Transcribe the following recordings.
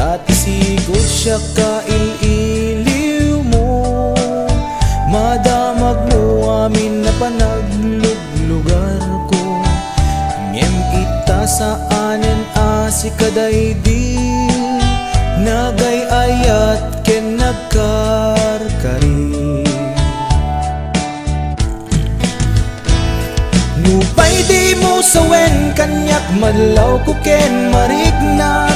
At isigod siya kaililiw mo, madamag mo amin na panagluglugar ko. Ngem ita sa anen si kaday di nagayayat ken nagkarkari. Nupay di mo sawen kanyak madlaw ko ken marignak.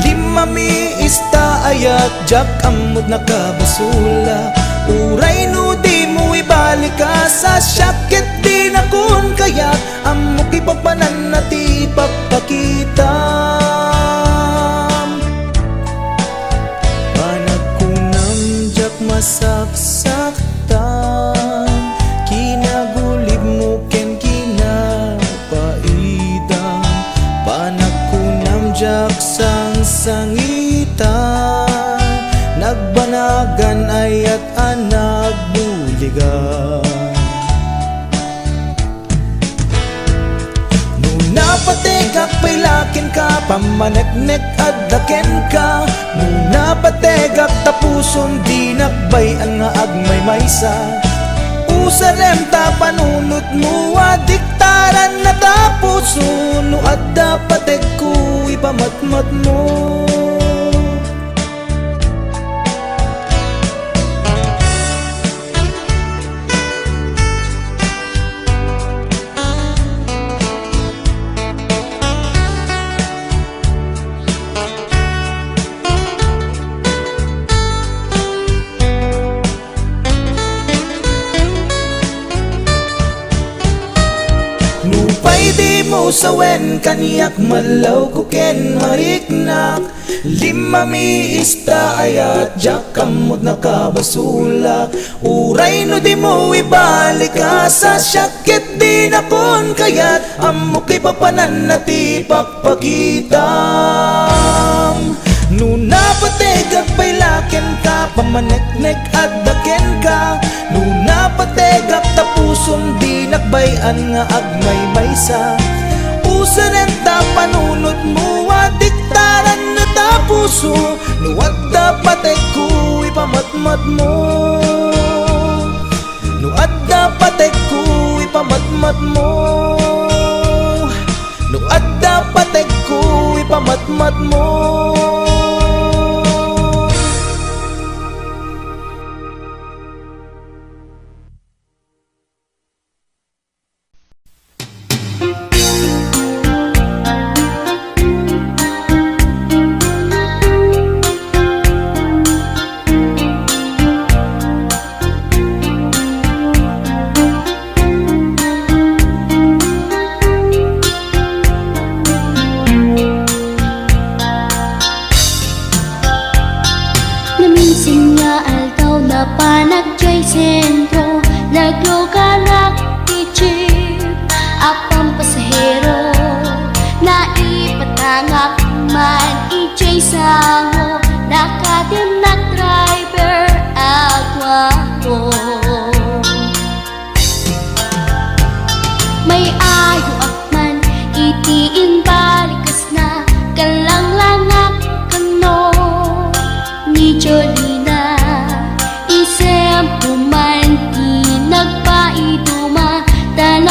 Lima mi ista ayat jak amod nakabasula. Uray no di mo ibalik ka sa syakit di na kun kaya amo kipapanan na ti pagpakita. Panagkunam jak masaksaktan, kinagulib mo ken kinapaidang. Panagkunam jak sangitan, nagbanagan ayat anak buligan. Nuna pategak pailakin ka, pamaneknek addaken ka. Nuna pategak tapuson di nakbayan nga agmay maysa. Usarem ta panunot mo adiktaran na tapuson. No adda patek ko ipamatmat mo. Nupay di mo sawen kaniyak madlaw ko ken mariknak. Lima mi ista ayat jak kamot nakabasulak. Uray no di mo ibalik ka sa syakit di na kon kayat amo kay papanan na ti pagpakitam. Nuna pategak pailaken ka, pamaneknek addaken ka. Nuna pategak tapuson di nakbayan nga agmay maysa. Usanen ta panunot mo adiktaran na tapuso. Nuwag dapat ko ipamatmat mo. Nuwag dapat ko ipamatmat mo. Nuwag dapat ko ipamatmat mo. Panagjoy sentro, nagluganak ti jeep. Apang pasahero, naipatangak man ijay sango. Nakatinak driver agwako. May ayo akman, itiin balikas na. Kalang-langak kano ni Jolina. Isem puman di nagpaiduma. Tanong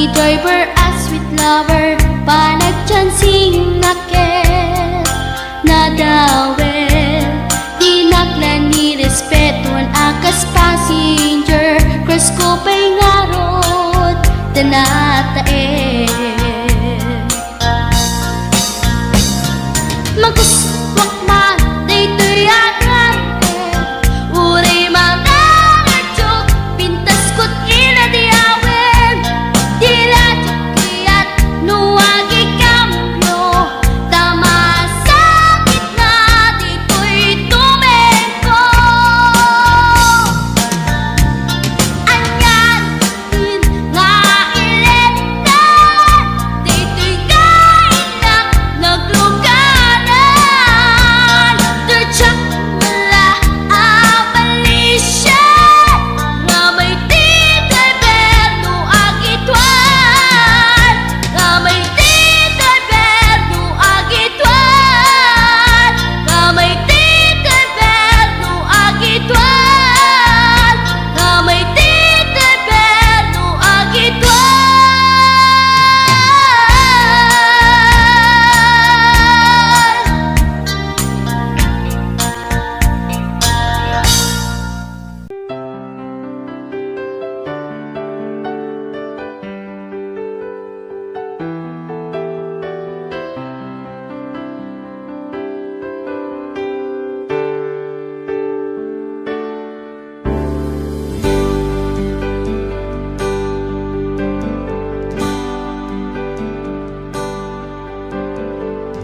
taxi driver as sweet lover, panagchansing naket nadawel, dinaklan ni respeton akas passenger, cross ko pa'y ngarot tanatae. Maguswak man daytoy agante, uray mga ngadyok, pintas ko't inadiawen, dila kiyat nuwagi kamyo, tama sakit na dito'y tumengko. Anyan din nga ilenta, dito'y kainak nagluganan, dirtsak wala abalisya, nga may titay berno agitwan, nga may titay berno agitwan, nga may titay berno agitwan, nga may titay berno agitwan.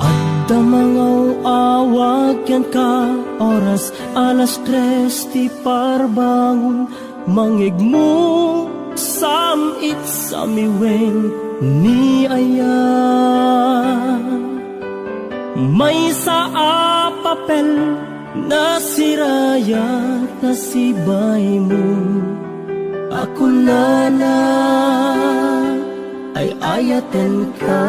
Adda mangaw awag yan ka, oras alas 3 ti parbangon, mangigmo samit sa miweng ni aya. May sa papel na siraya na sibay mo, ako na ay ayaten ka.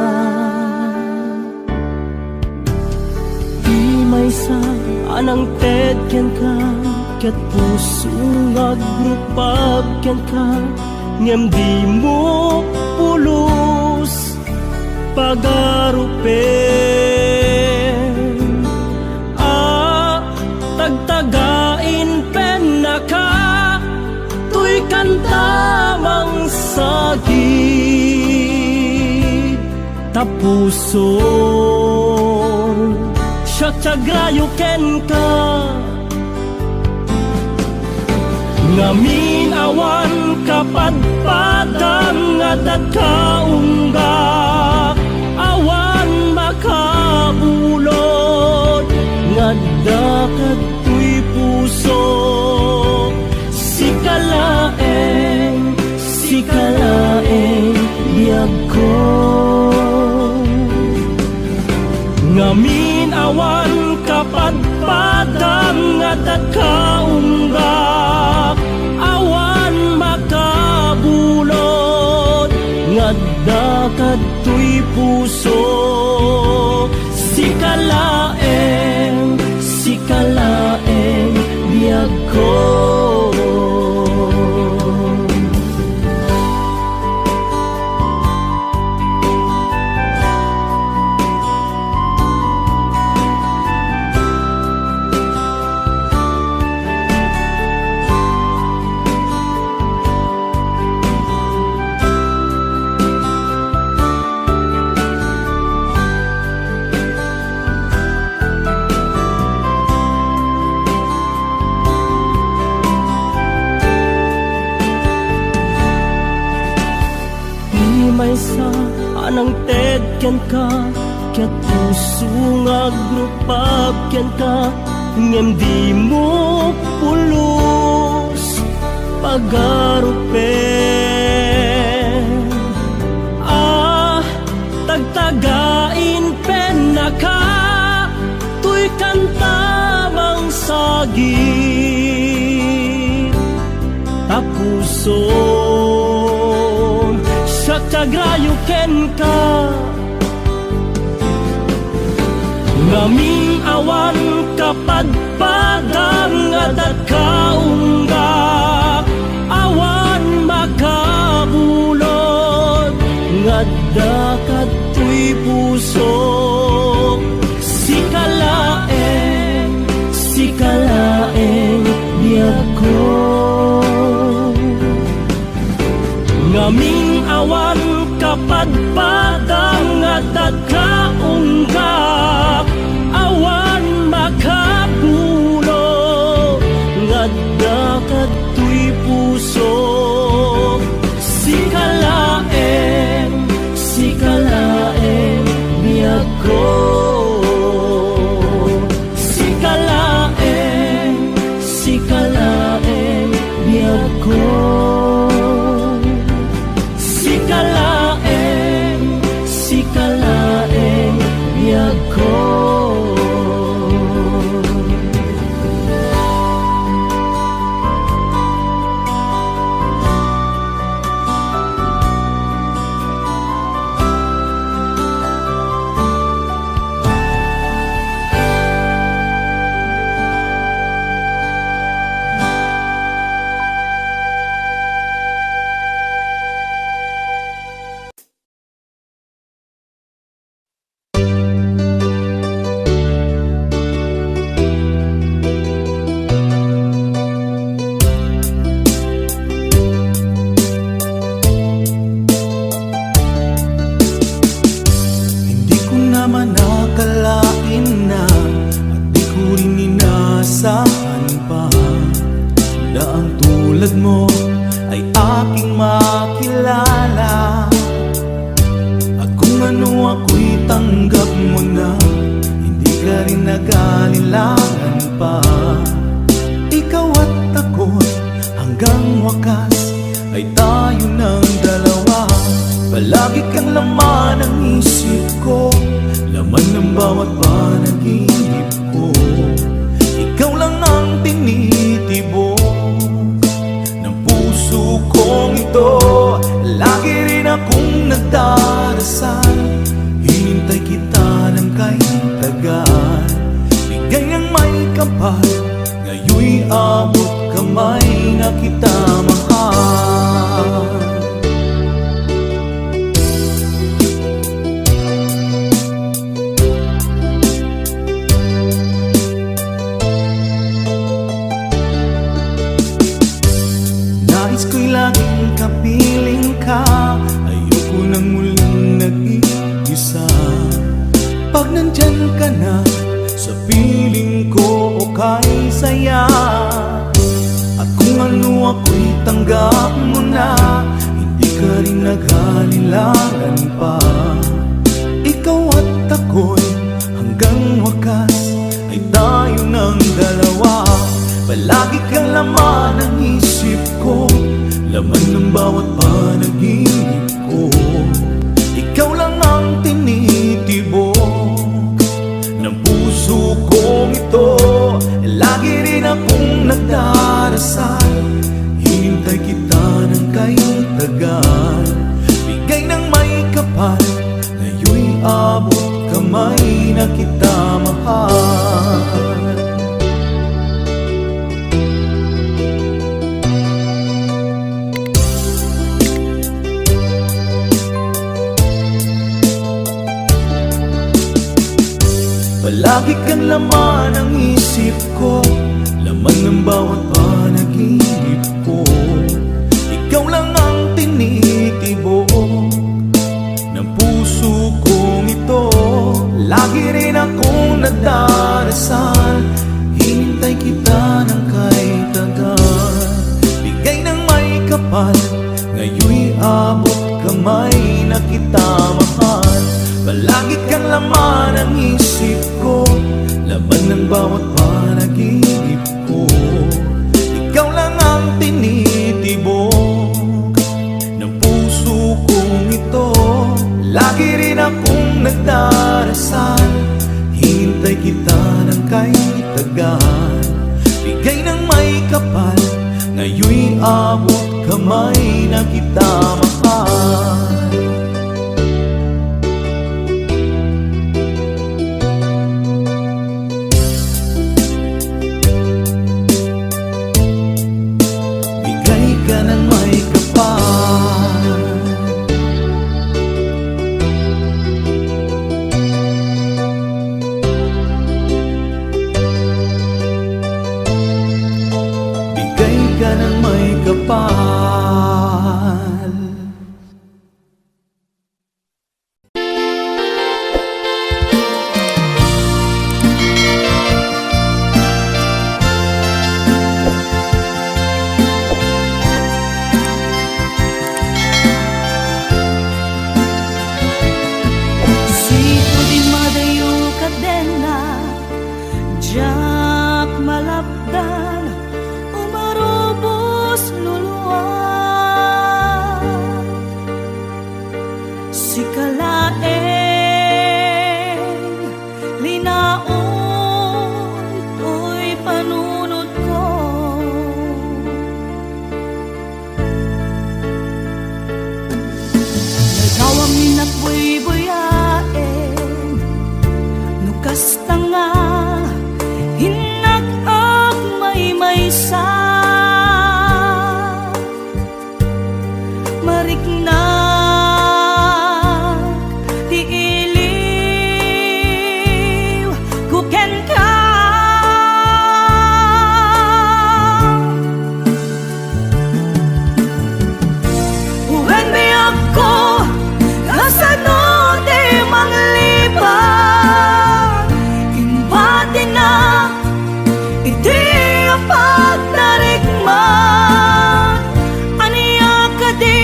May sa anang tedyan ka, ket puso ngagrupag yan ka, ngem di mo pulos pagarupen. Tagtagain pen na ka, tuy kantamang sagid, tapuson siya tiagrayo ken ka. Ngamin awan kapadpadang adat kaunggak, awan makabulod ngadakat tuy puso. Sikalaeng biyag ko, ngamin awan kapadpadang adat kaunggak, awan makabulod ngadakat tuy puso. Sikalaeng biyag ko. May sa anang tedyan ka, ket puso ngagrupag yan ka, ngem di mo pulos pagarupen. Tagtagain pen na ka, tuy kantamang sagid, tapuson siya tiagrayo ken ka. Ngaming awan kapadpadang adat kaunggak, awan makabulod ngadda katoy puso. Sikalaeng biyag ko. Ngaming awan kapadpadang at kaunggap, awan makapulo, ngadda katoy puso. Sikalaeng biyag ko. Sikalaeng biyag ko. Sikalaeng biyag ko. Palagi kang laman ng isip ko, laman ng bawat panaginip ko. Ikaw lang ang tinitibok ng puso kong ito. Lagi rin akong nadarasal, hinintay kita ng kay tagal. Bigay ng may kapal, ngayon'y abot kamay na kita mahal. Palagi kang laman ng isip ko, laman ng bawat panaginip ko. Ikaw lang ang tinitibok ng puso kong ito. Lagi rin akong nagdarasal, hinintay kita ng kay tagal. Bigay ng may kapal, ngayon'y abot kamay na kita mahal. mariknak ti iliw kuken ka. Uwen mi ako kasano ti manglipat imbati na iti apag narikman aniya ka di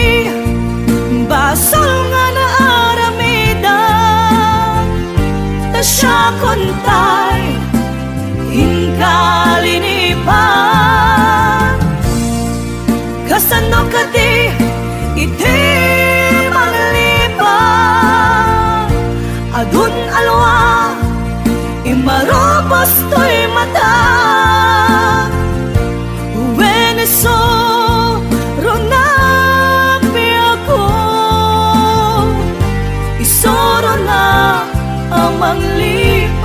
basol nga naaramidan ta siya kontay inkalinipan kasano ka di iti manglipat adun alwa imarobos to'y mata Veneso ronapi ako isoro na amang lipat.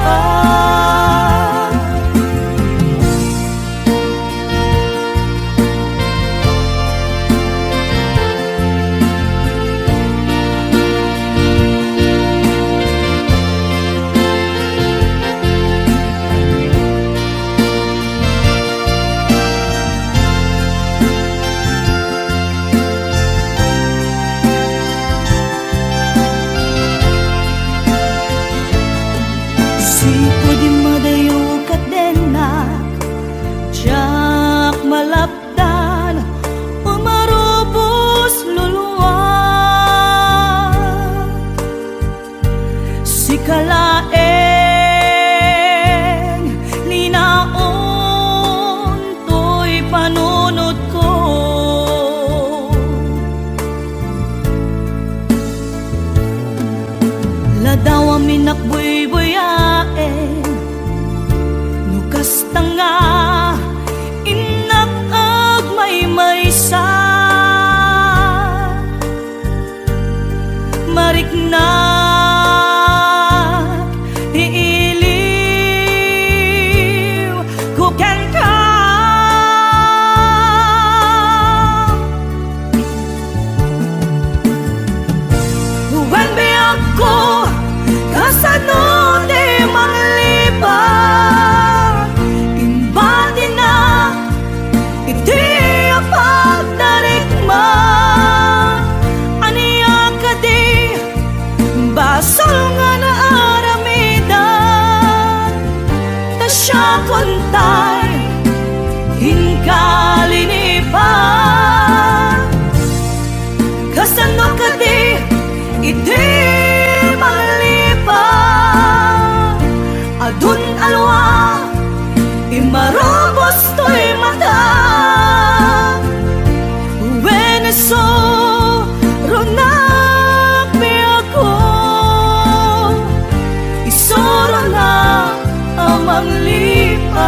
Sipo di madayo kadenak jak malapdan umarubos luluwag sikalaeng linaon to'y panunod ko ladaw amin nakbuy-buyaen nukas tanga inak ag may-maysa mariknak ti iliw kuken ka. Uwen mi ako kasano di manglipat imbati na iti apag narikman aniya ka di basol nga naaramidan ta siya kontay inkalinipan kasano ka di iti manglipat adun alwa imarobos to'y mata Veneso ronapi ako isoro na amang lipat.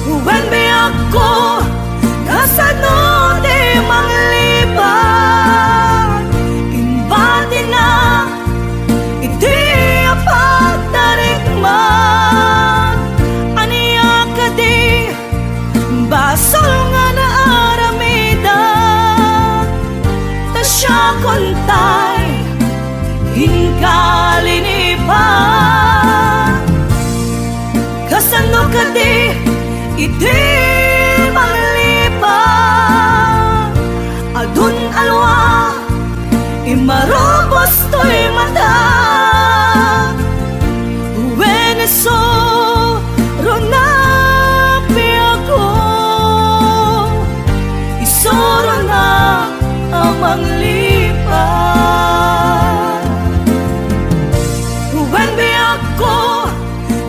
Uwen mi ako kasano di manglipat imbati na iti apag narikman aniya ka di basol nga naaramidan ta siya kontay inkalinipan kasano ka di iti manglipat adun alwa imarobos to'y mata Veneso ronapi ako isoro na amang lipat. Uwen mi ako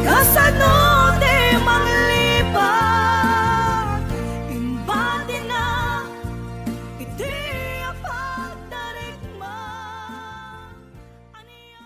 kasano di manglipat imbati na iti apag narikman aniya.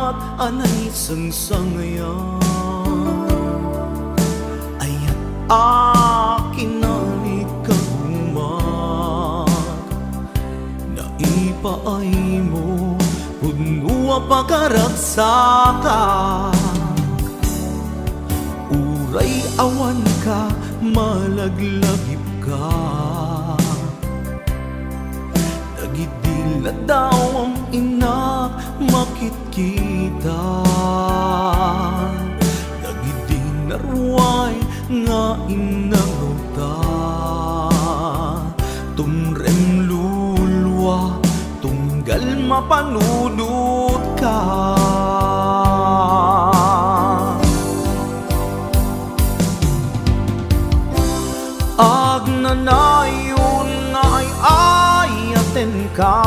at anay sangsangayan ayat akin na ikagumat na ipaay mo puno pagkaragsaka uray awan ka malaglagip ka nagidila daw ang inak makitkita nagidinaruay nga inaruta tumrem lulwa tunggal mapanunod ka agnanayon nga ay ayaten ka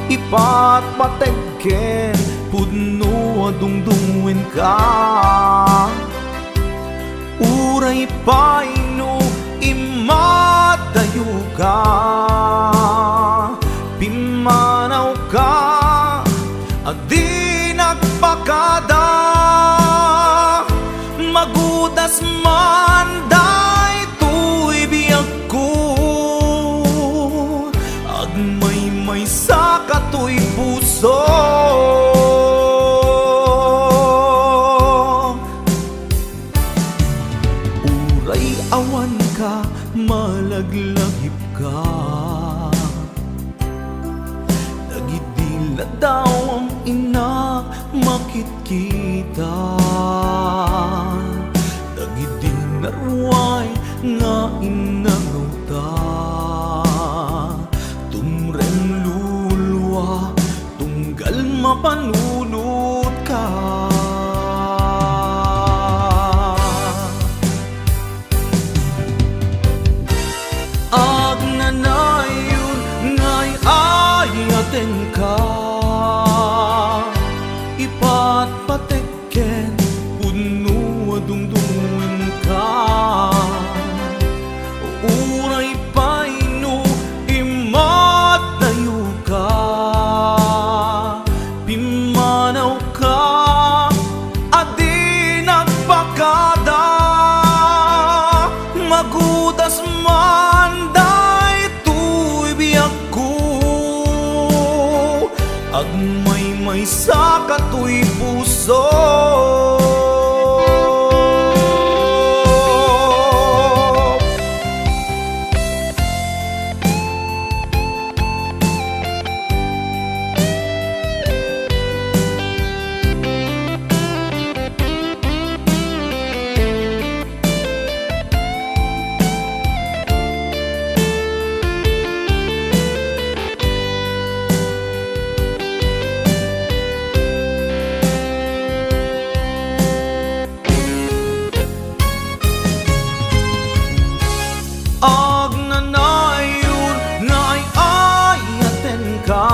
ipatpategken pudno adungdungwen ka uray paino imadayo ka pimanaw ka adi nagpakada magudas man day tuy biyag ko agmay sa katoy puso uray awan ka malaglagip ka nagidila daw ang inak makitkita nagidinaruay nga inaruta tumrem lulwa tunggal mapanunod ka agnanayon nga'y ayaten ka ipatpatekken puno adungdungin ka uray paino imatayo ka pimanaw ka adi nagpakada magudas man day tuy biyag ko agmay sa katoy puso agnanayon nga'y ayaten ka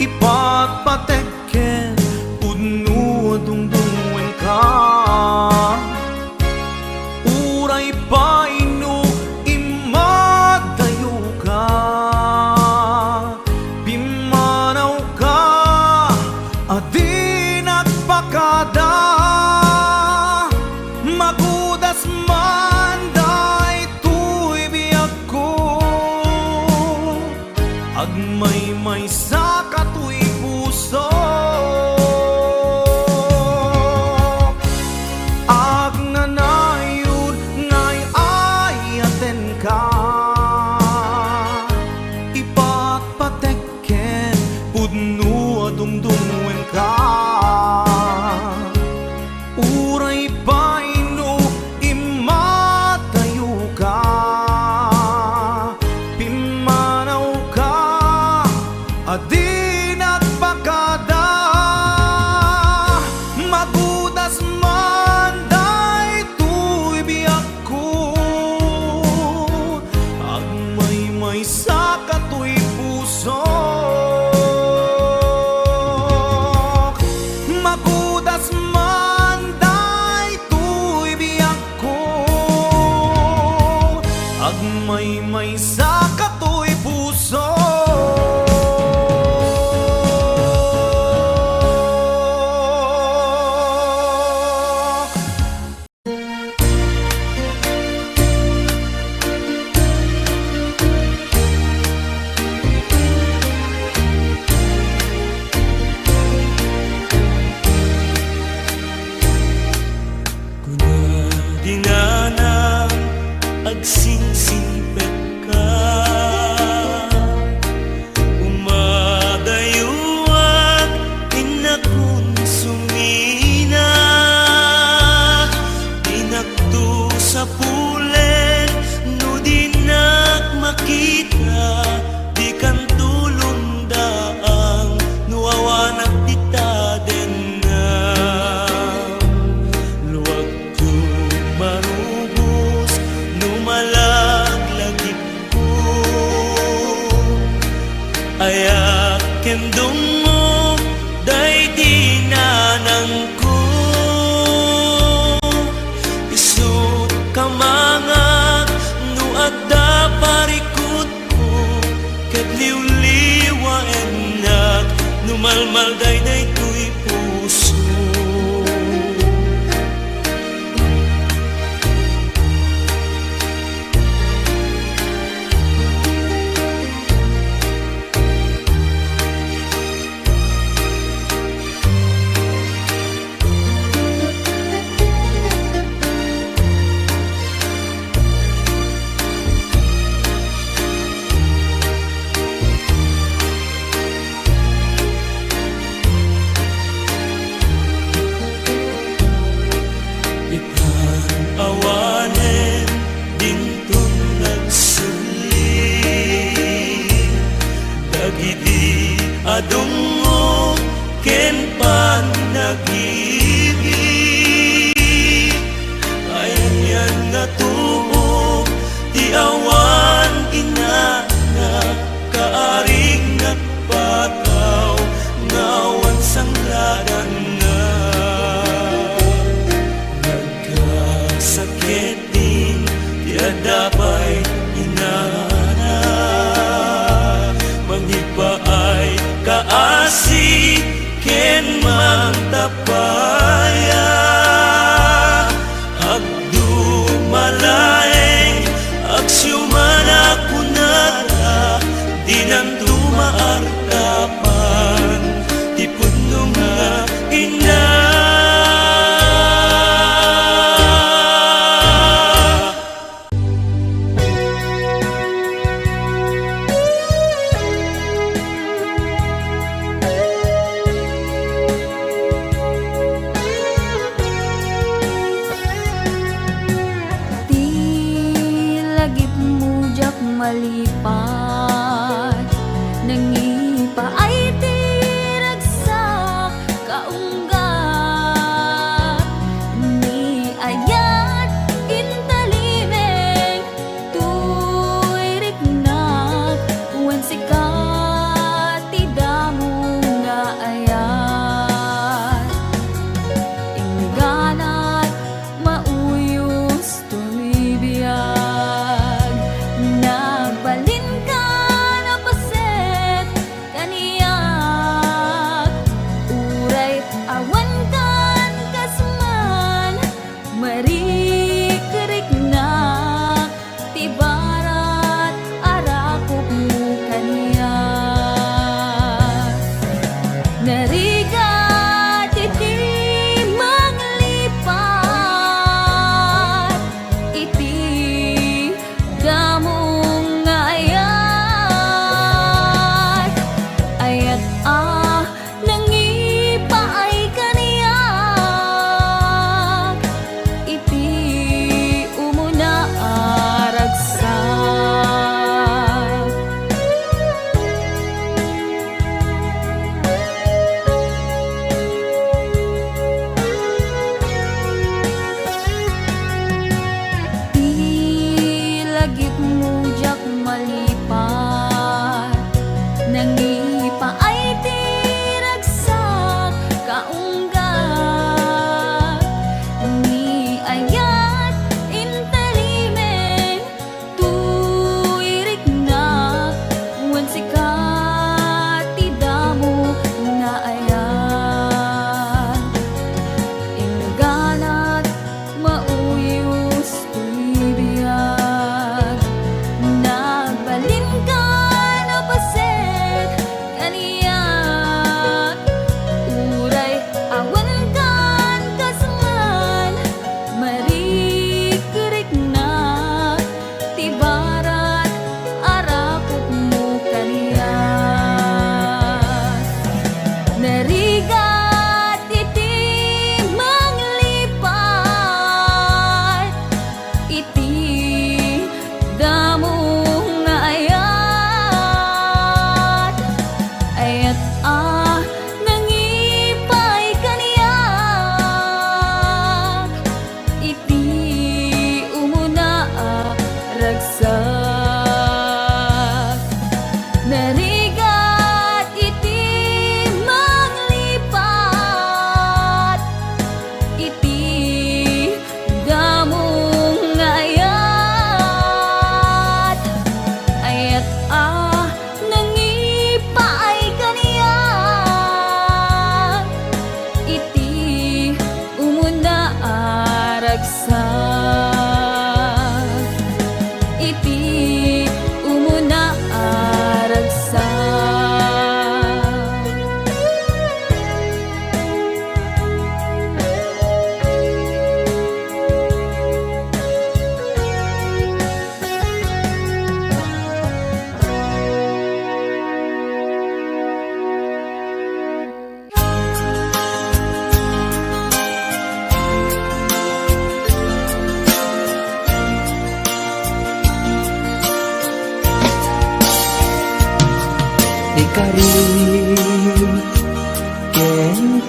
ipatpatekken puno adungdungwen ka uray paino imadayo ka pimanaw ka adi nagpakada magudas man day tuy biyag ko agmay sa katoy puso agnanayon nga'y ayaten ka ipatpatekken pudno adungdungwen ka uray paino imatayo ka pimanaw ka adi nagpakada magudas man day tuy biyag ko agmay sa katoy puso magudas man day tuy biyag ko agmay sa katoy puso Kendong mo day dinanang ko Isu kamangak no adda parikot ko Ket liw-liwa enak numalmal day tuy puso awanen dintun nagsuli dagiti adong mo ken panag-ibig ayan yan natubo ti awan inana kaaring nagpataw ngawan sangladan na sakitin tiada pa'y inana mangipaay kaasi ken mangtapaya agdu malaeng agsyumana kunara dinantu maartapan ti pudno nga ina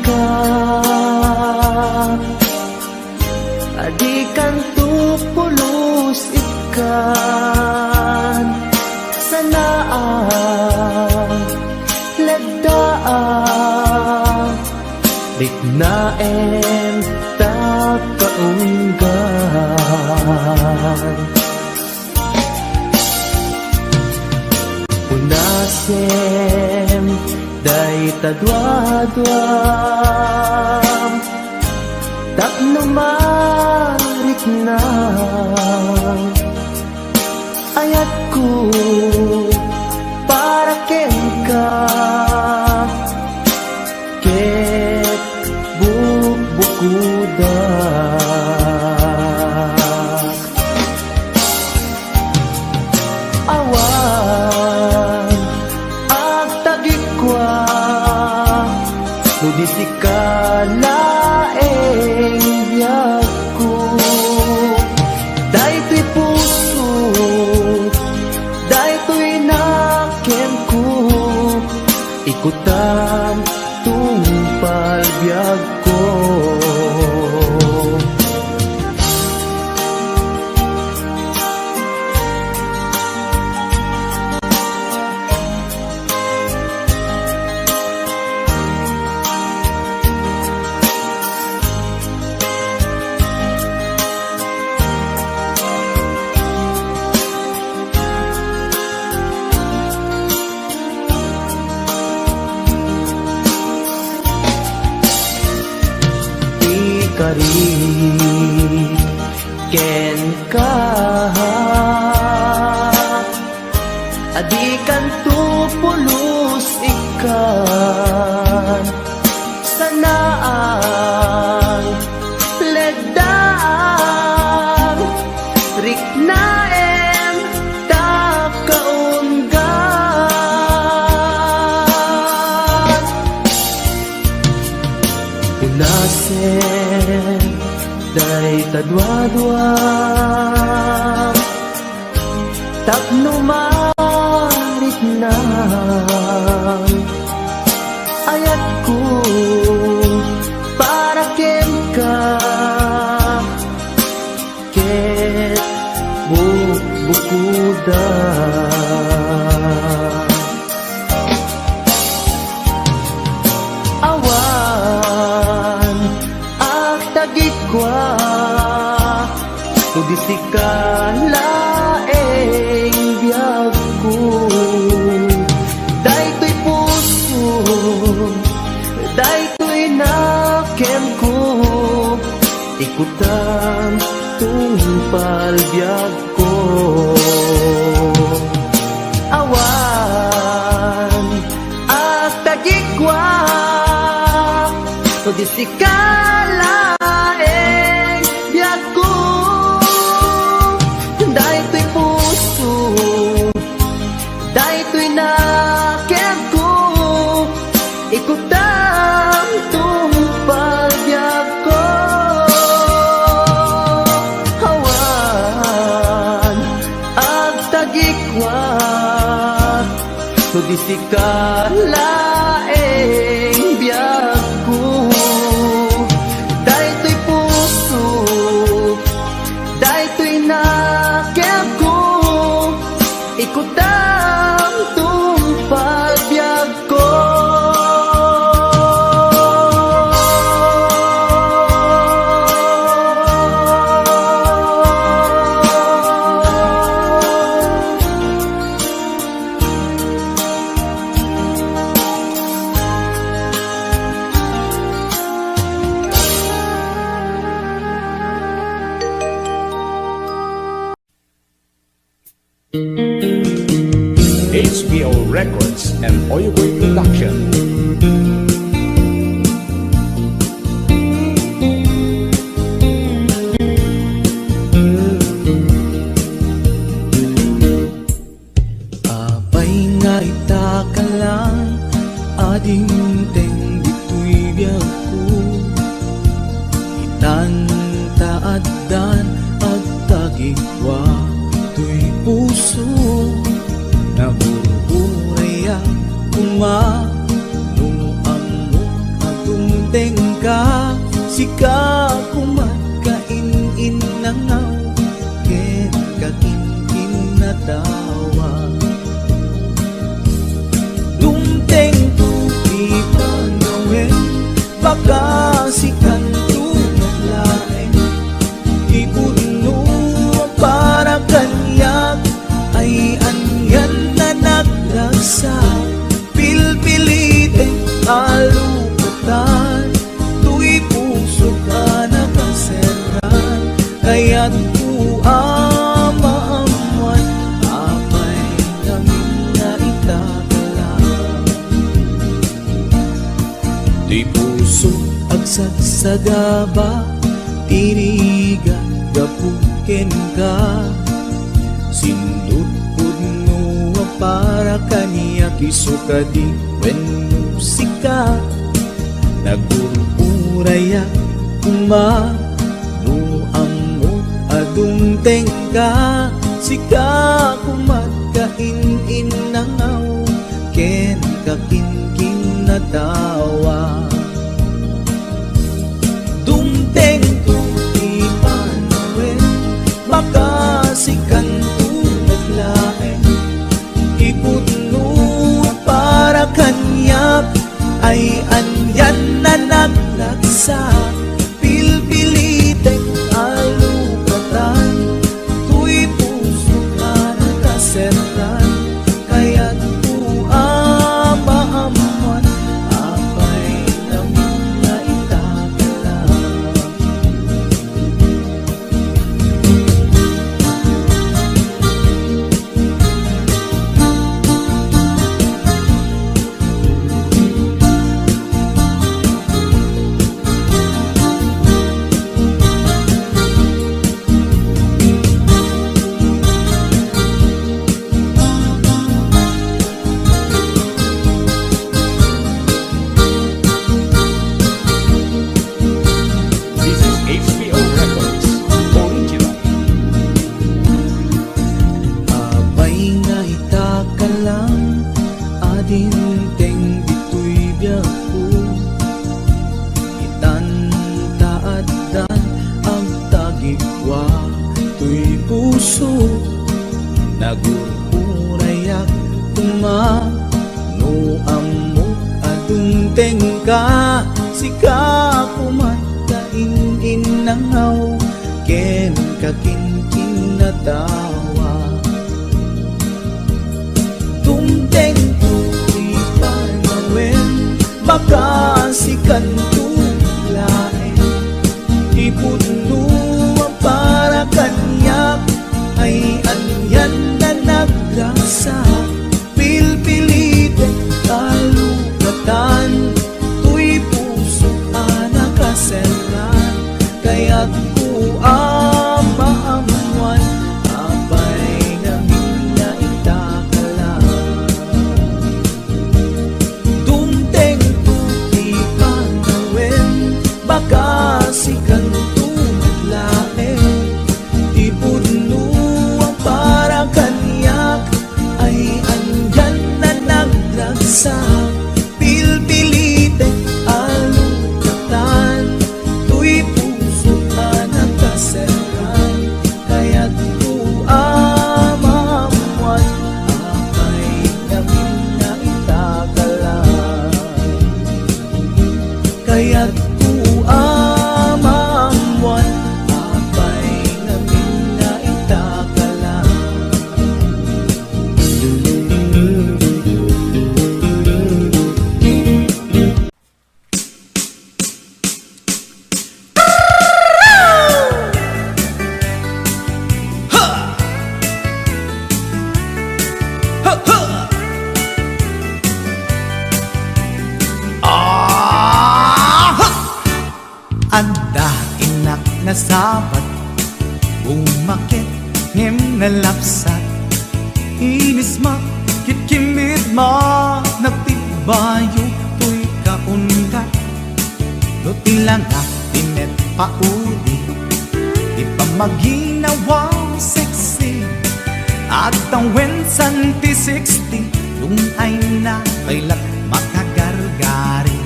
ka, adikan tu pulos ikan sanaan lagdaan riknaen ta kaunggan unasem day tadwadwam tapno marik na ayatku para ka ket bukuda awan ang tagikwa nudisi ka laeng biyagku daytoy puso daytoy nakemku ikutan tungpal biyag ko kari ken ka adikan tu pulos ikan sanaan ledaan riknaen ta kaunggan unasen day tadwadwa tapno marit na ayatku para ken ka ket bukuda awan ak tagikwa tudisi ka laeng biyagku daytoy puso daytoy nakemku ikutan tungpal biyag ko awan at tagikwa tudisi ka laeng biyagku daytoy puso daytoy nakemku ikutan tungpal biyag ko awan ag tagikwa tudisi ka laeng biyagku daytoy puso daytoy nakemku ikutan tungpal biyag ko HBO Records and Oyoboy Production. Apay nga itaka lang ading teng dito'y biyagku itan taaddan at tagikwa to'y puso na buruburaya kuma nung amok agong puso agsagsagaba, tiriga gapuken ka. Sindut pudno para kaniya kisuka di wen musika. Nagururaya kuma no amot adung tengka. Sika kumagkain nangaw ken kakinkin na tawa. Dumteng ko ipanawen makasikan naglaen. Ipudno para kanyak ay anyan na naglagsak. Pilpilitek alukatan, tuy puso ka nakasertan. Kaya't uama-aman apay namin na itakalang. This is HBO Records Original. Abay nga itakalang adin teng dito'y biyaku. Itan-taadan ang tagikwa to'y puso. Nagururayak kuma no amok adung tengka. Sika kumagkain nangaw ken kakinkin na tawa. Tumteng tu'y panawen makasikan tulaen. Ipudno para kanyak ay anyan na naglagsak. Pilpilitek kalugatan, tuy puso nakasertan. Kaya't uama-amuan apay namin na itakalang. Dumteng tu'y panawen makasikan tulaen. Ipudno para kanyak ay andyan na naglagsak. Pilpilitek alukatan, tuy puso nakasertan. Kaya't uama-amuan apay namin na itakalang. Kaya't uama-amuan apay namin na itakalang. Anda inak na sabat, bumakit ngem nalapsat. Inis ma kitkimit ma nagtibayo to'y kaungat. No tilanga tinet paudi, di pa maginawa sexy. At ang wensan ti 60, nung ay na kailat makagargari.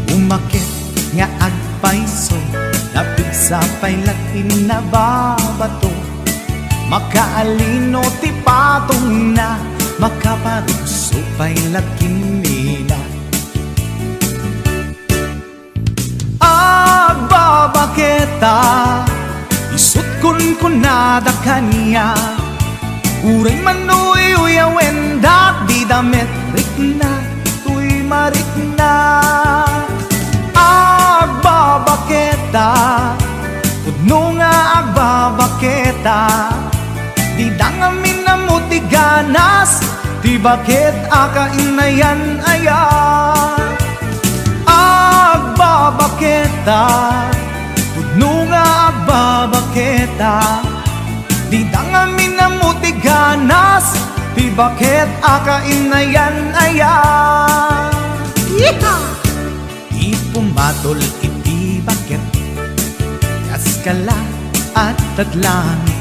Umakit nga agpaiso, napigsa pa'y lakin na babato. Makaalino ti patong na, makaparuso pa'y lakin nila. Agbabaketa, isut kun nada kanya. Uray manuy uyawen dat di damit rikna, tuy marikna. Agbabaketa, pudno nga agbabaketa. Di dangamin na mo ti ganas, ti bakit akain na yan ayan. baketa Tudno nga agbabaketa Di dangamin na mutiganas Di bakit akainayan ayan Ipumatol iti bakit Kaskala at tadlangit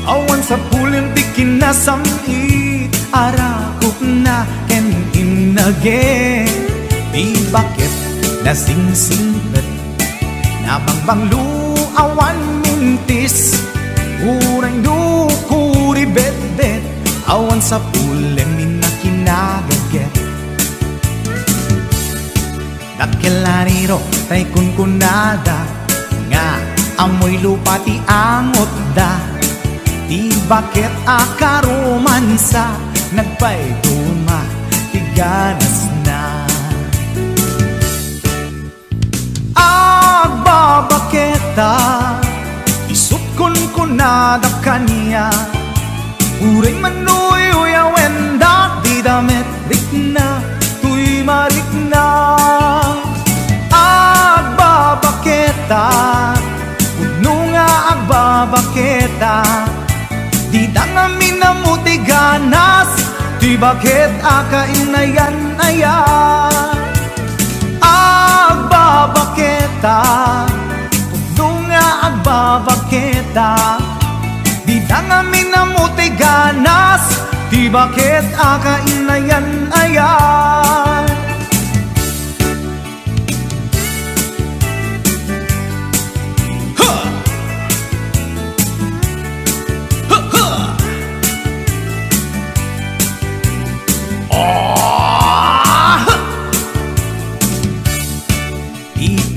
Awan sa pulin di kinasamit Arakok na ken inage Di bakit nasingsingpet Nabangbang luawan mintis Urang dukuri bet-bet Awan sa pulin minakinagaget Dakilariro tay kunkunada Nga amoy lupa ti angot da Di bakit akaromansa Nagpayduma ti ganas na Agbabaketa Isukon ko na da kanya Uring manuy uyawenda Di damit rikna Tuy marikna Agbabaketa Puno nga agbabaketa Di dangamin na mutiganas Di bakit akainayan ayan Agbabaketa Puno nga agbabaketa Di dangamin na mutiganas Di bakit akainayan ayan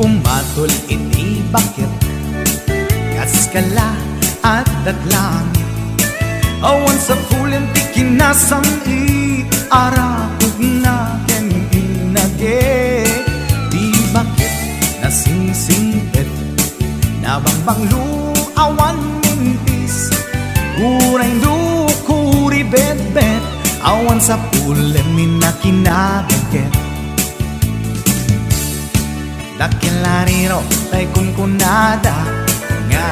Pumatol iti bakit Kaskala at datlangit Awan sa pulin ti kinasamit Arakog na ken inage Di bakit nasingsingpet Nabangbang luawan mintis Urang dukuri bet-bet Awan sa pulin minakinagaget Dakilariro tay kunkunada Nga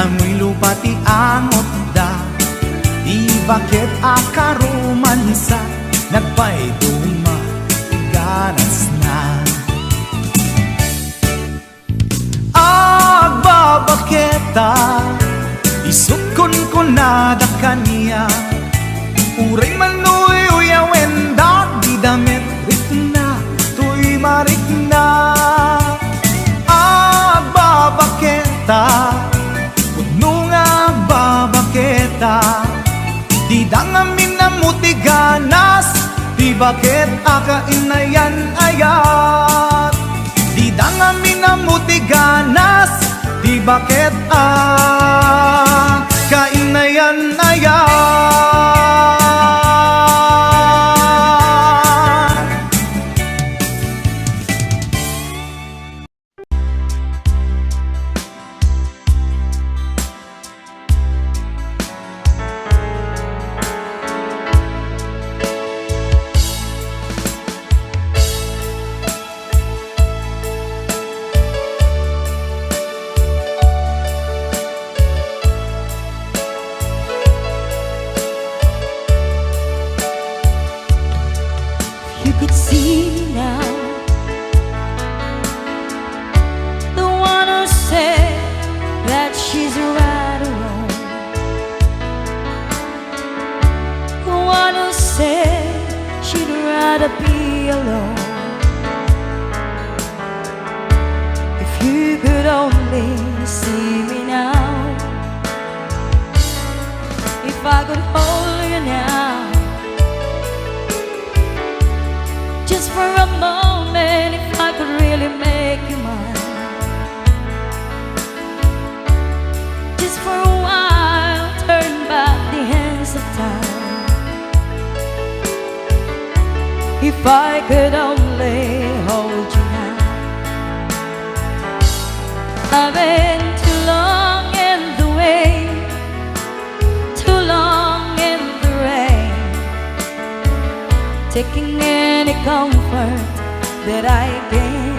amoy lupa ti angot da Di bakit akaromansa Nagpayduma ganas na Agbabaketa Isukon ko na da kanya Uray manuy uyawenda Di damit rikna Tuy marikna Agbabaketa Puno nga agbabaketa Di dangamin na mutiganas Di bakit akainayan ayat Di dangamin na mutiganas Di bakit akainayan ayat You could see now the one who said that she's right or wrong, the one who said she'd rather be alone. If you could only see me now, if I could hold you now, just for a moment, if I could really make you mine, just for a while, turn back the hands of time. If I could only hold you now. I've been too long in the way, too long in the rain, taking any comfort that I gain.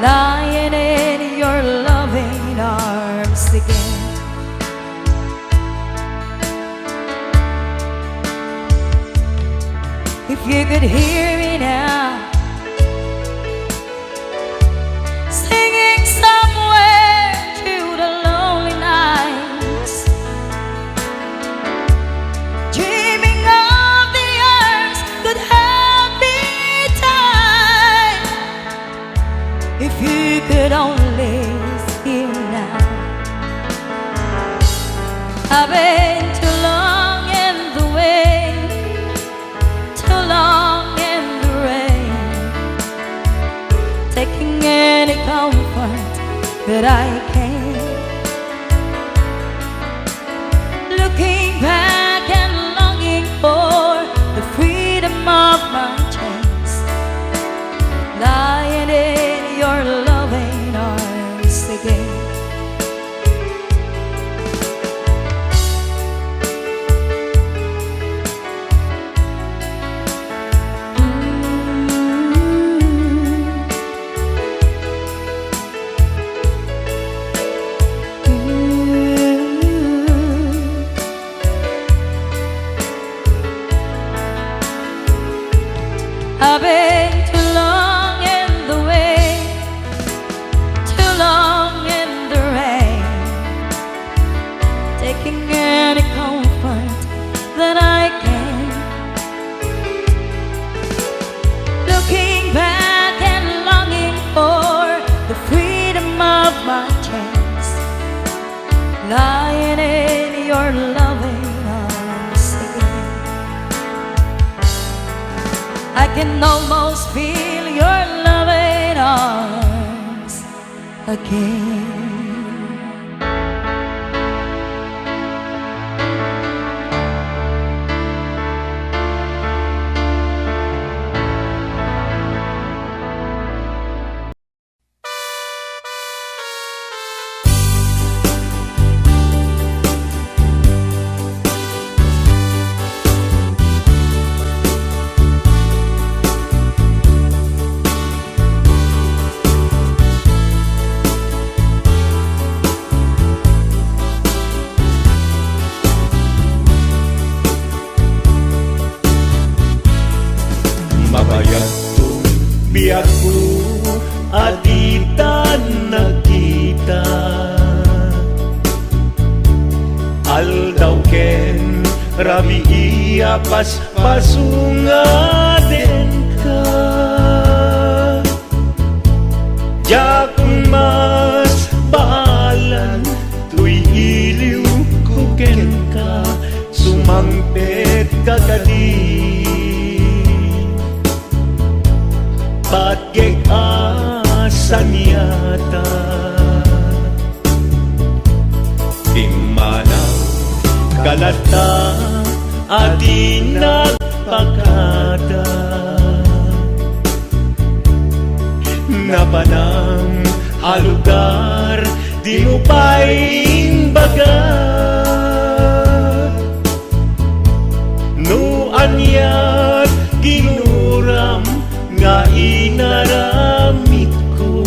lying in your loving arms again. If you could hear me now, singing somewhere through the lonely nights, dreaming of the arms that held me tight. If you could only see me now, I've been too long in the wind, too long in the rain, taking any comfort that I can, looking back and longing for the freedom of my chains, lying in your loving arms again. I've been too long in the wind, too long in the rain, taking any comfort that I can, looking back and longing for the freedom of my chains, lying in your loving arms again. I can almost feel your loving arms again. Mabayagtong biyak ko aditan nakita, aldaw ken rabi iya pas pasunga den ka, jak mas baalan tuy iliw ko ken ka, sumangpet kagadi Bagay asan yata, di manaw kalata adi nagpakada, napanang alugar di mo pa'y baga, no anyat ginuram nga inaramit ko,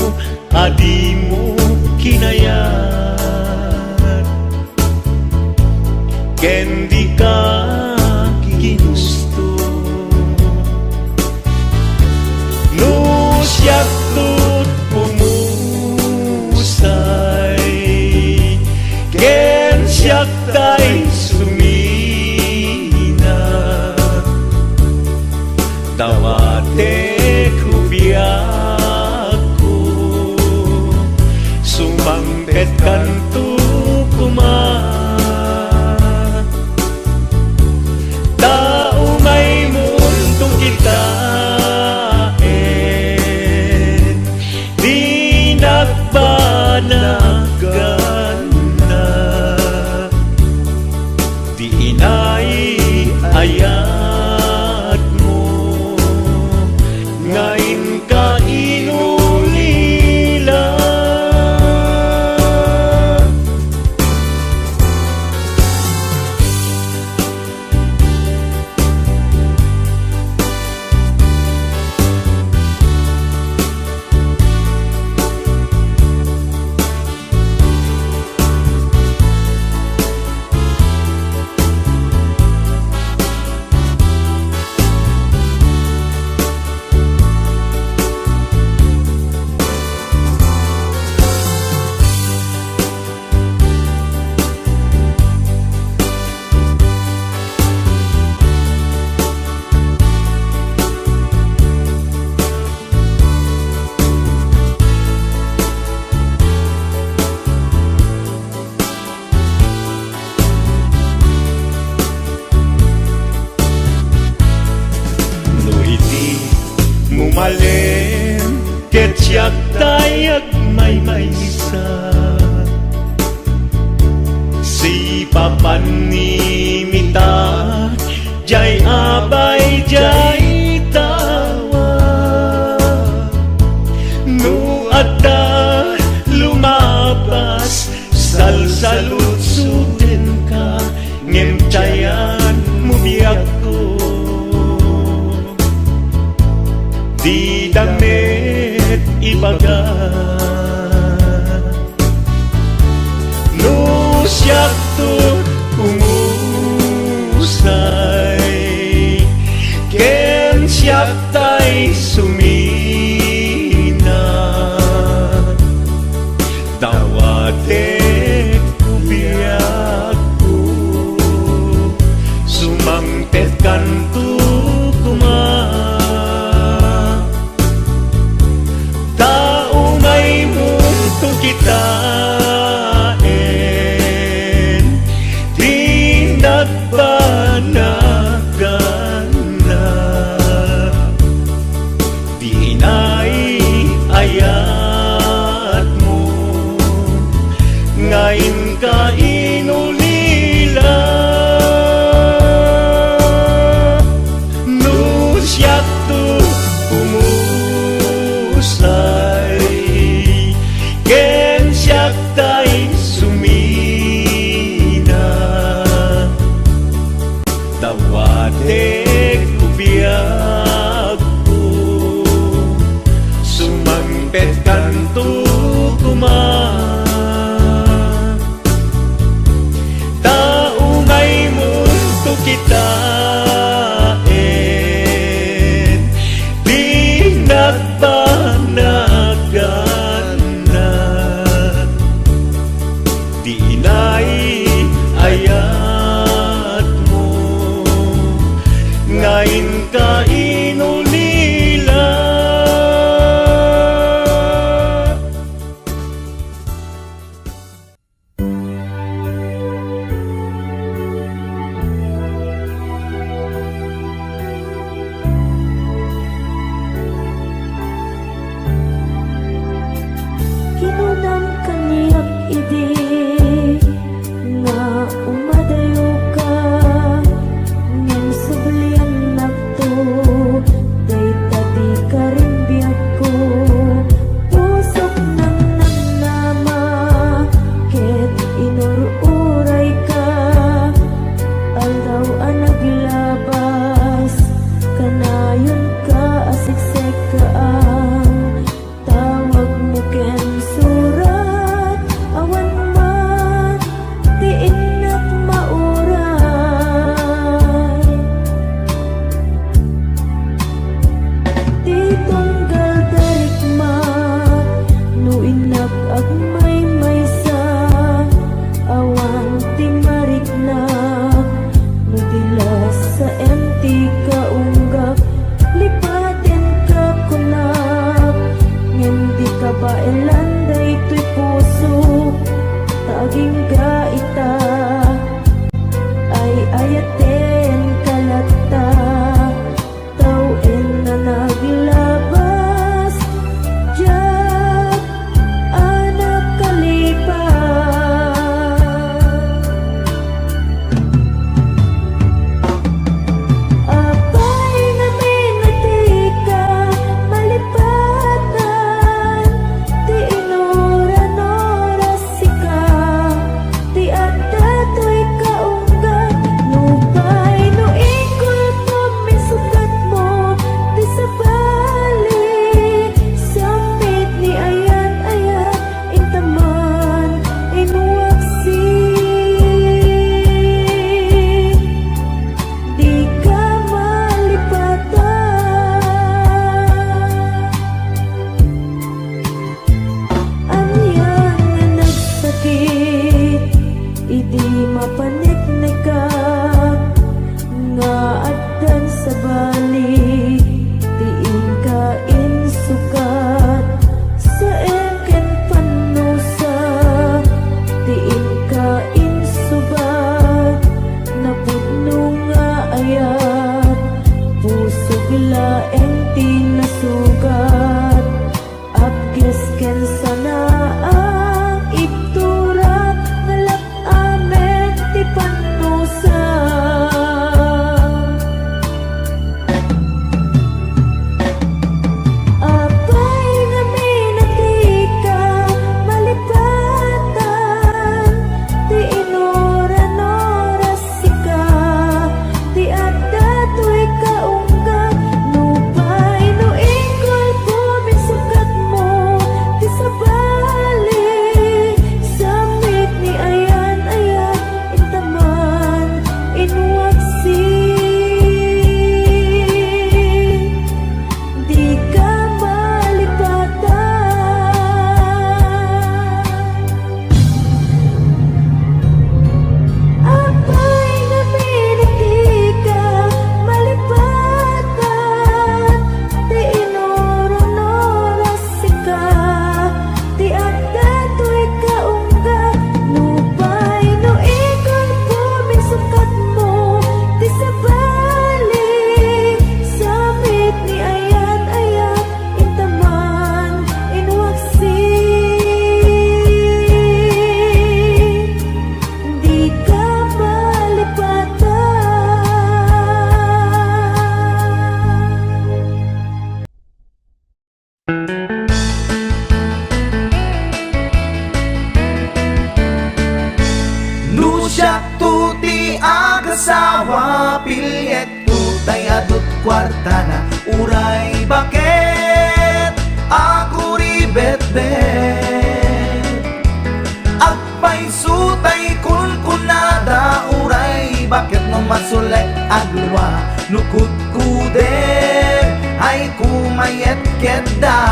adi mo kinayat, ken di ka ginusto, no siyak to't pumusay, ken siyak tay sumina, tawate biako sumangpet kanto kuma, tao may mundong kita di nagbanagan na, di inay ayat mo ngayon ka inulila, ay may isa. Si papanimita jay abay jay tawa. No adda lumabas salsalutsuden ka ngem cayan mo biyak ko. Di damit ibaga no siyak to umusay ken siyak tay sumina. Dawate kubiyak ko sumangpet kanto kuma. Tao may mundo kitain di nagbanagan na. Di inay ayat mo ngayon ka inulila. No siyak to umusay ken siyak tay sumina. Dawate kubiyak ko sumangpet kanto kuma. Tao may mundo kitain di nagbanagan na. pilyet ko tay adot kwarta na uray bakit ako ribet-bet agpay sutay kun kunada uray bakit no masulek agluwa nukut kuder ay kumayet kedda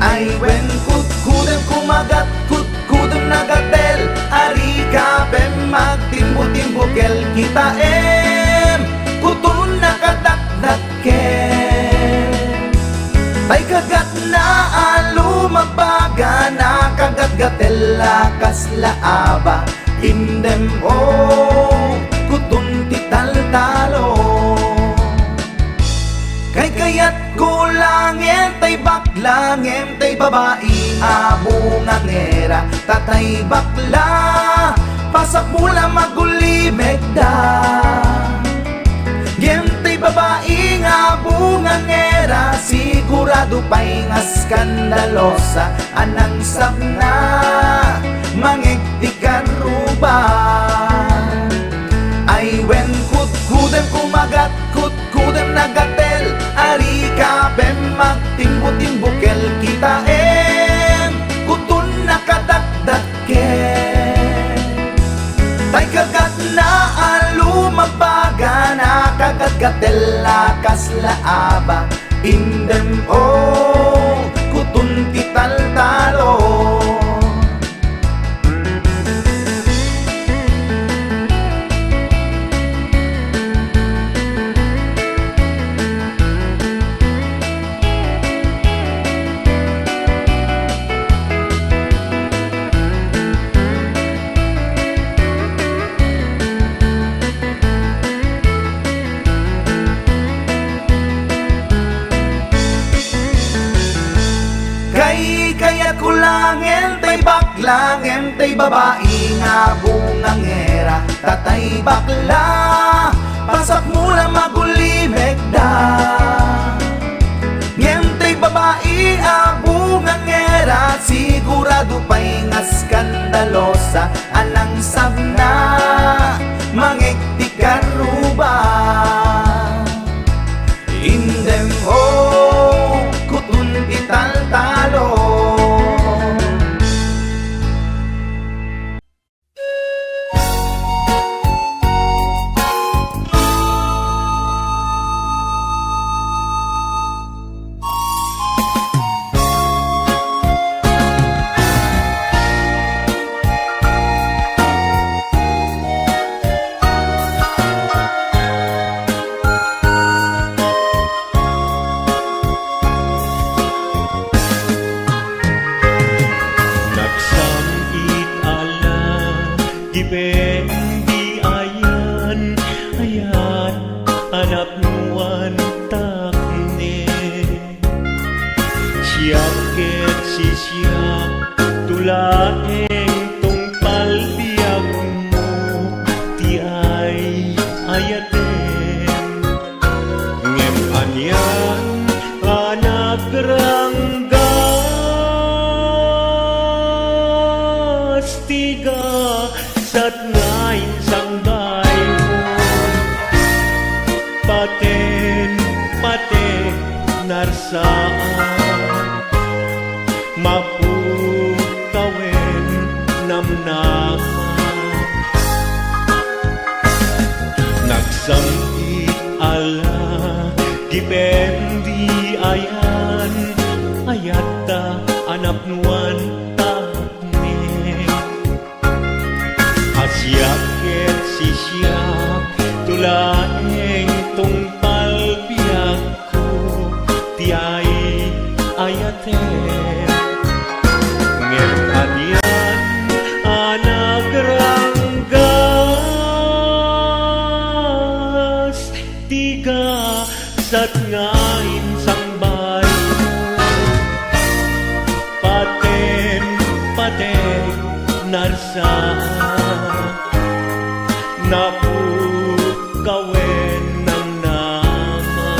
ay wen kut kudem kumagat kut kudem nagatel ari kapem magtimbo-timbokel kita kutun nakadakdaken tay kagat na alumabaga na kagat gatela kaslaaba indem kutun tital-talo kay kayat ko langem tay baklangem tay babae abungang era tatay bakla pasak mula magulimegda gem tay babae abungang era sigurado pa'y nga skandalosa anang sabna mangegtikan ruban ay wen kudem kumagat kudem nagatel ari kapem magtimbo-timbokel kita kutun nakadakdaken tay kagat na alumabaga na kagat gatela kaslaaba indem kutun tital-talo kaya kulangin tay baklangin tay babae nga bungang era tatay bakla pasak mula magulimegda ngem tay babae bungang era sigurado pa'y nga skandalosa anang sabna mangegtikan ruba indem kutun tital-talo Dipendi ayan, ayan, anak nuan takne. Siap ket si siap, tulaeng tong palbiag mo, ti ay ayaten. Ngem anyan, anak ranggas, tiga sat ngain sang bayon paten narsaan mapu kawen namnaman nagsamit ala dipendi ayan ayata anak nuan siyaket si siyak tulaeng tong palbiag ko tiay ayaten ngem anyan anak ranggas tiga sat ngain sang bayo paten narsaan napu kawen ng nama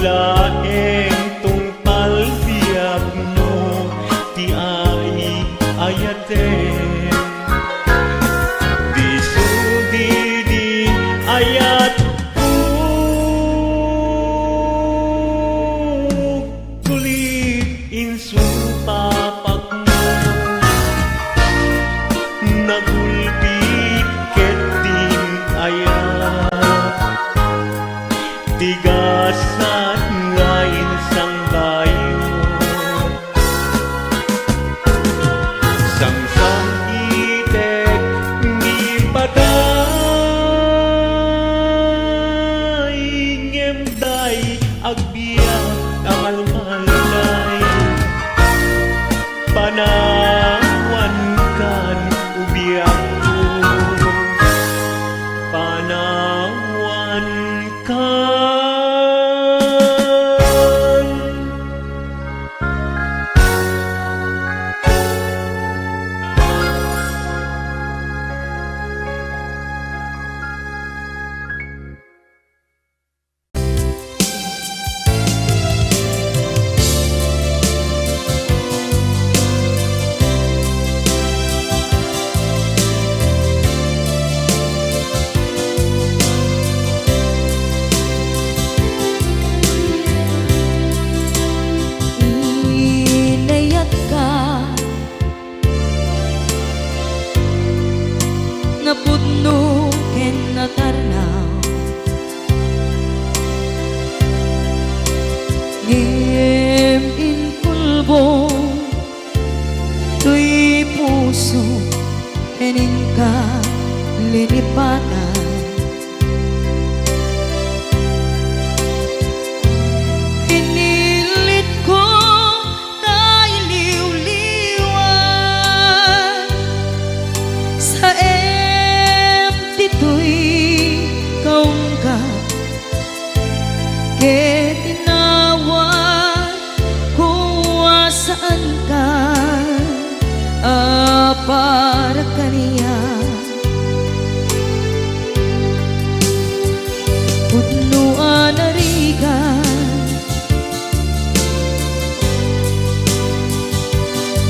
laeng tungpal biag mo ti ai ayate di sudi di ayat kulit insu papak mo nagulbit ket din ayat tigasan ngayon sang bayo sang itek ni baday ngemday agbiyak amalmalay panawan kan ubiyak ko panawan kan Inayat ka napudno ken natarnaw ngem inkulbo tuy puso kenin ka linipatan pinilit ko kailiw-liwan sa empty to'y kaungkat ket tinawag kung saan ka para kaniya pudnuan arigan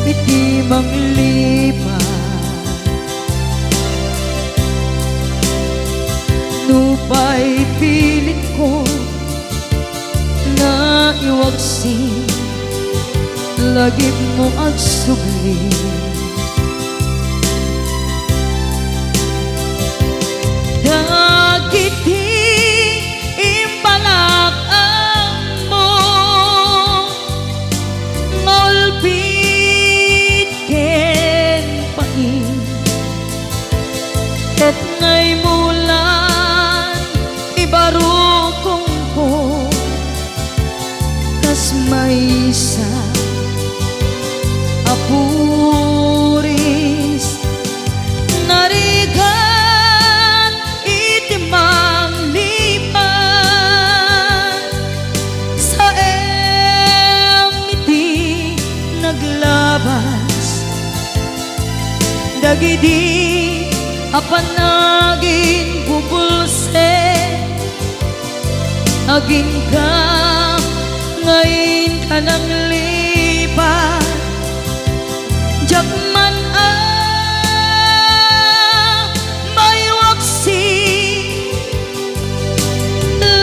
iti manglipat nupay pilit ko na iwagsin lagip mo agsugli dagiti imbalak mo ngolpit ken pain ket ngay mulan ibarukong ko kas maysa apuris narigan iti manglipan sa iti naglabas dagidi apanagin bubulse aging ka ngayon ka nang lipat jakman may waksi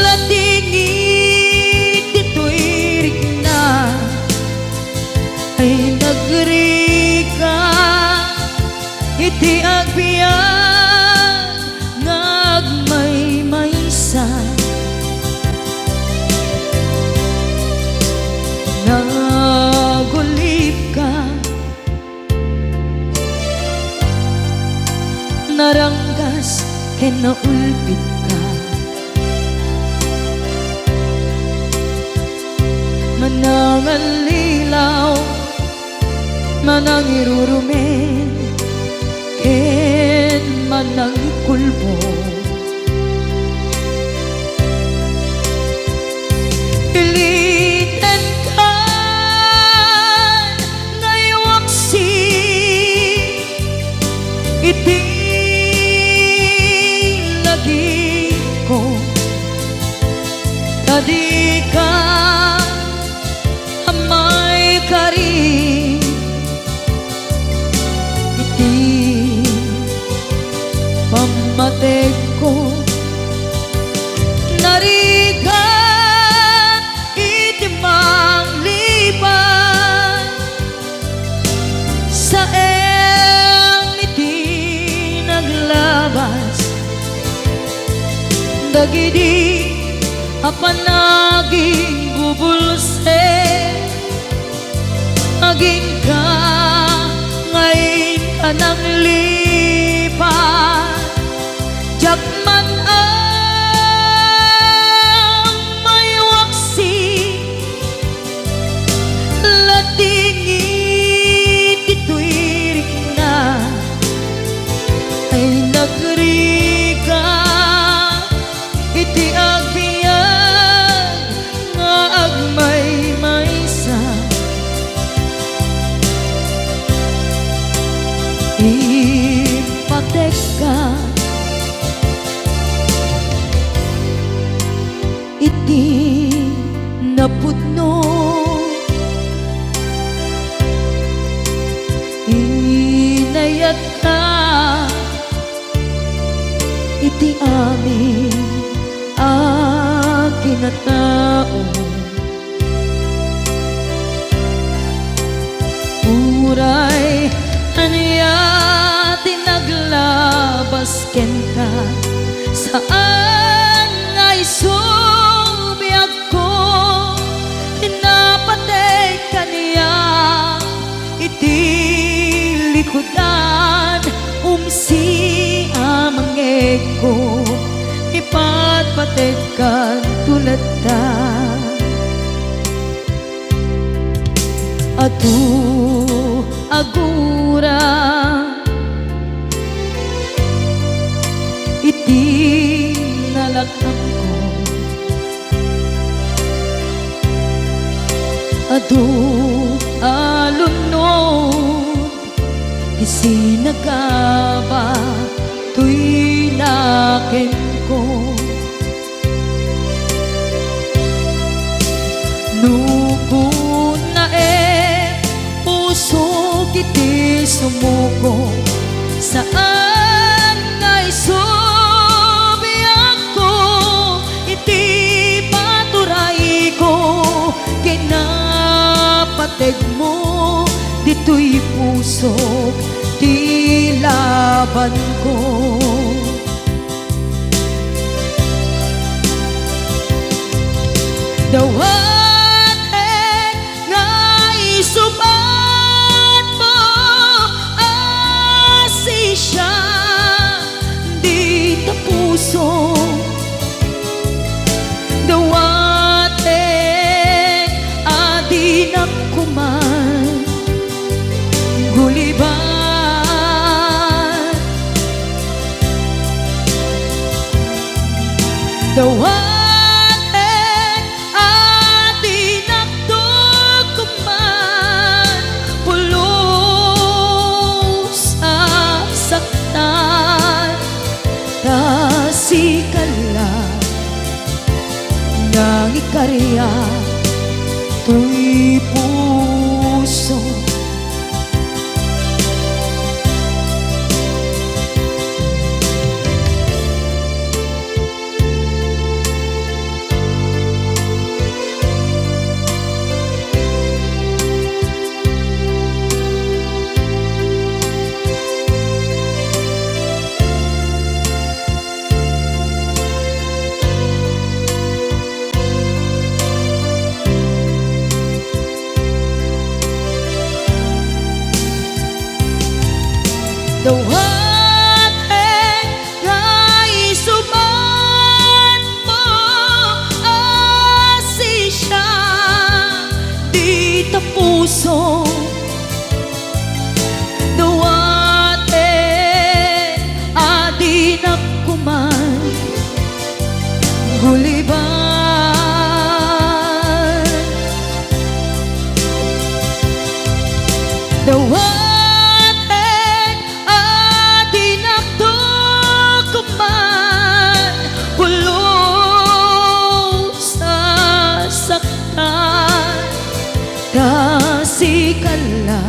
latingit dito'y rigna ay nagrika iti agbiyan ngagmay maysa nagulip ka naranggas ken naulpit ka manangal lilaw manang irurumen ken manang kulbo pilitan ka ngaywaksi iti lagi ko tadi ka dagidi apan naging bubulse aging ka ngayon ka nang lipat jakman ang may waksi latingit ito'y na ay nagrika iti agbiag nga agmay maysa ipatek ka iti napudno inayat ka iti amin akinatao uray aniya tinaglabas ken ka saan ngay subiyag ko pinapatay ka niya iti likudan umsi amangeg ko ipatpatay ka tulad ta adu agura iti nalakam ko adu alunod isinagaba tuy nakin ko nukun na puso kiti sumuko saan ngay subiyag ko iti paturay ko kinapateg mo dito'y puso di laban ko dawatek ngay subat mo asi siya di ta puso dawatek adi nakuman guliban dawatek adi naktukuman pulos saktan tasikala nang ikarya tuy puso dawatek ngay subat mo asi siya di ta puso dawatek adi nakuman guliban dawatek tasikala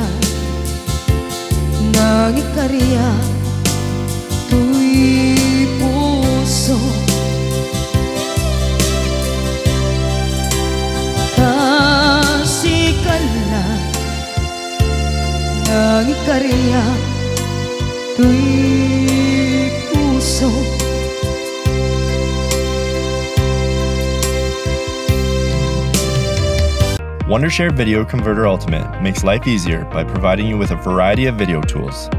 nang ikarya tuy puso tasikala nang ikarya tuy puso Wondershare Video Converter Ultimate makes life easier by providing you with a variety of video tools.